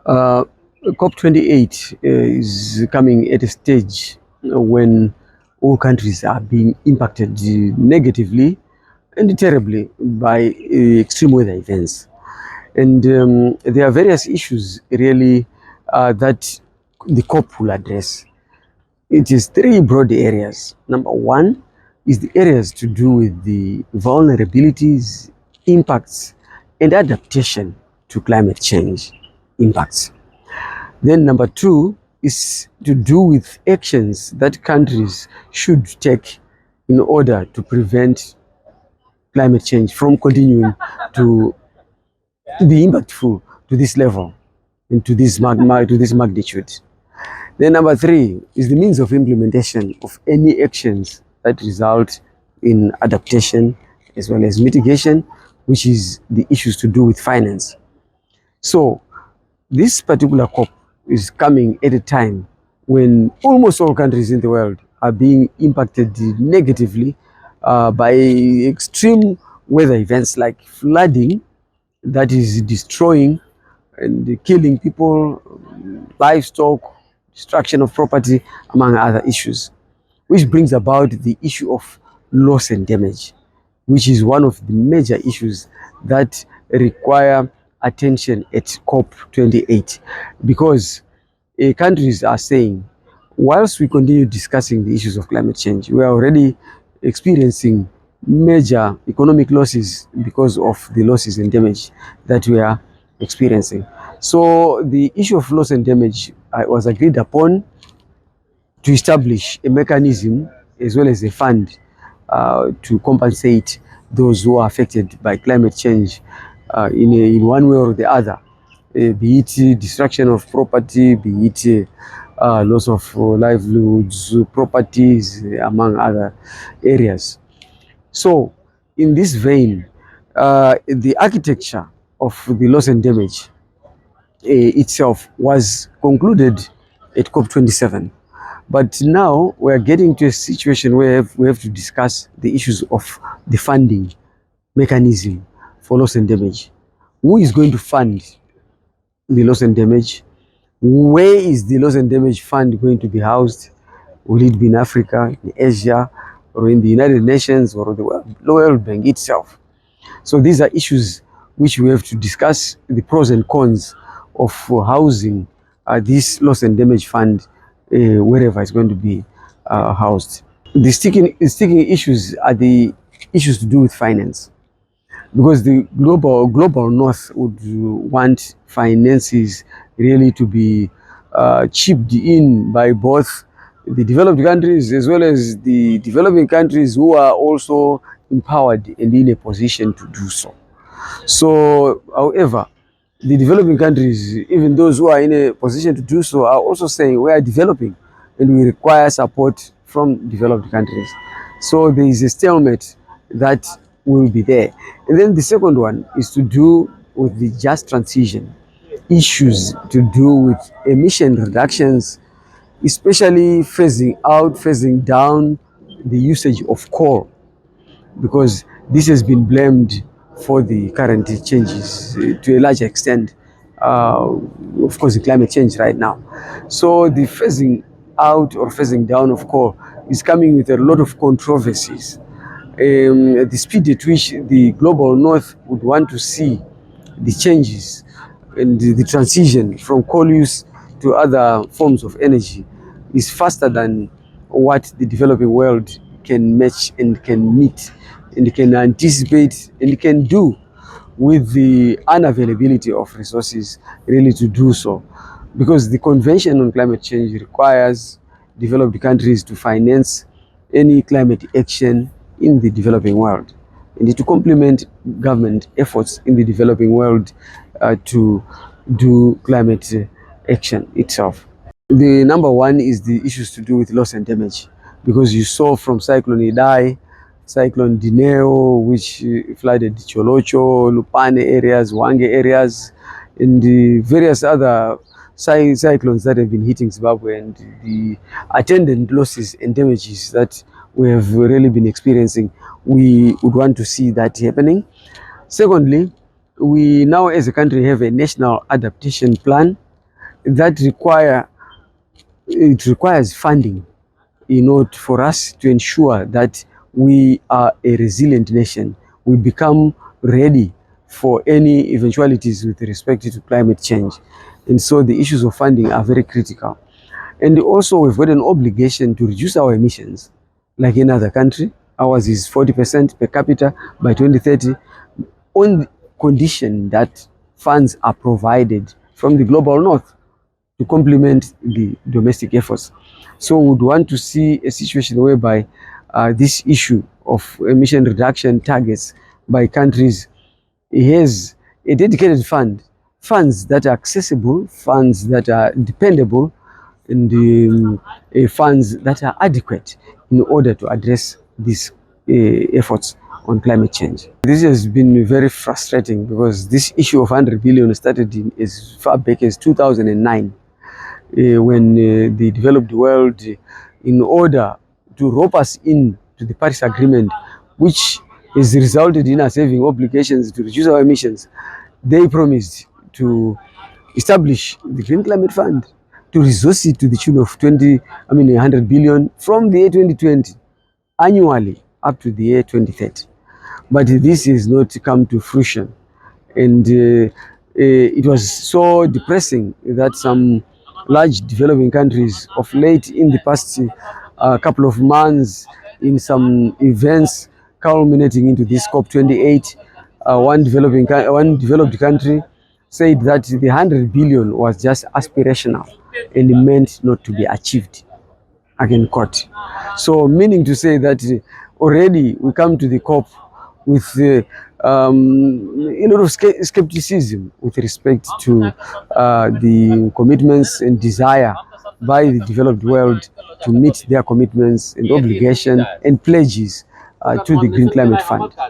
Uh, COP28 is coming at a stage when all countries are being impacted negatively and terribly by extreme weather events. And there are various issues really that the COP will address. It is three broad areas. Number one is the areas to do with the vulnerabilities, impacts, and adaptation to climate change impacts. Then number two is to do with actions that countries should take in order to prevent climate change from continuing to be impactful to this level and to this magnitude. Then number three is the means of implementation of any actions that result in adaptation as well as mitigation, which is the issues to do with finance. So this particular COP is coming at a time when almost all countries in the world are being impacted negatively by extreme weather events like flooding that is destroying and killing people, livestock, destruction of property, among other issues, which brings about the issue of loss and damage, which is one of the major issues that require attention at COP28, because countries are saying, whilst we continue discussing the issues of climate change, we are already experiencing major economic losses because of the losses and damage that we are experiencing. So the issue of loss and damage was agreed upon to establish a mechanism as well as a fund to compensate those who are affected by climate change in one way or the other, be it destruction of property, be it loss of livelihoods, properties, among other areas. So, in this vein, the architecture of the loss and damage itself was concluded at COP27. But now we are getting to a situation where we have to discuss the issues of the funding mechanism for loss and damage. Who is going to fund the loss and damage? Where is the loss and damage fund going to be housed? Will it be in Africa, in Asia, or in the United Nations, or the World Bank itself? So these are issues which we have to discuss, the pros and cons of housing this loss and damage fund wherever it's going to be housed. The sticking issues are the issues to do with finance, because the global north would want finances really to be chipped in by both the developed countries as well as the developing countries who are also empowered and in a position to do so. So, however, the developing countries, even those who are in a position to do so, are also saying we are developing and we require support from developed countries. So there is a stalemate that will be there. And then the second one is to do with the just transition, issues to do with emission reductions, especially phasing down the usage of coal, because this has been blamed for the current changes to a large extent, of course, the climate change right now. So the phasing out or phasing down of coal is coming with a lot of controversies. The speed at which the global north would want to see the changes and the transition from coal use to other forms of energy is faster than what the developing world can match and can meet and can anticipate and can do with the unavailability of resources really to do so. Because the Convention on Climate Change requires developed countries to finance any climate action in the developing world and to complement government efforts in the developing world to do climate action itself. The number one is the issues to do with loss and damage, because you saw from Cyclone Idai, Cyclone Dineo, which flooded Cholocho, Lupane areas, Wange areas, and the various other cyclones that have been hitting Zimbabwe, and the attendant losses and damages that we have really been experiencing. We would want to see that happening. Secondly, we now as a country have a national adaptation plan that requires funding in order for us to ensure that we are a resilient nation. We become ready for any eventualities with respect to climate change. And so the issues of funding are very critical. And also we've got an obligation to reduce our emissions. Like any other country, ours is 40% per capita by 2030, on the condition that funds are provided from the global north to complement the domestic efforts. So we would want to see a situation whereby this issue of emission reduction targets by countries has a dedicated funds that are accessible, funds that are dependable, and funds that are adequate in order to address these efforts on climate change. This has been very frustrating because this issue of 100 billion started as far back as 2009. When the developed world, in order to rope us in to the Paris Agreement, which has resulted in us having obligations to reduce our emissions, they promised to establish the Green Climate Fund, to resource it to the tune of 100 billion from the year 2020 annually up to the year 2030. But this has not come to fruition. And it was so depressing that some large developing countries of late in the past couple of months, in some events culminating into this COP28, one developed country said that the 100 billion was just aspirational and meant not to be achieved. Again, quote. So meaning to say that already we come to the COP with a lot of skepticism with respect to the commitments and desire by the developed world to meet their commitments and obligation and pledges to the Green Climate Fund.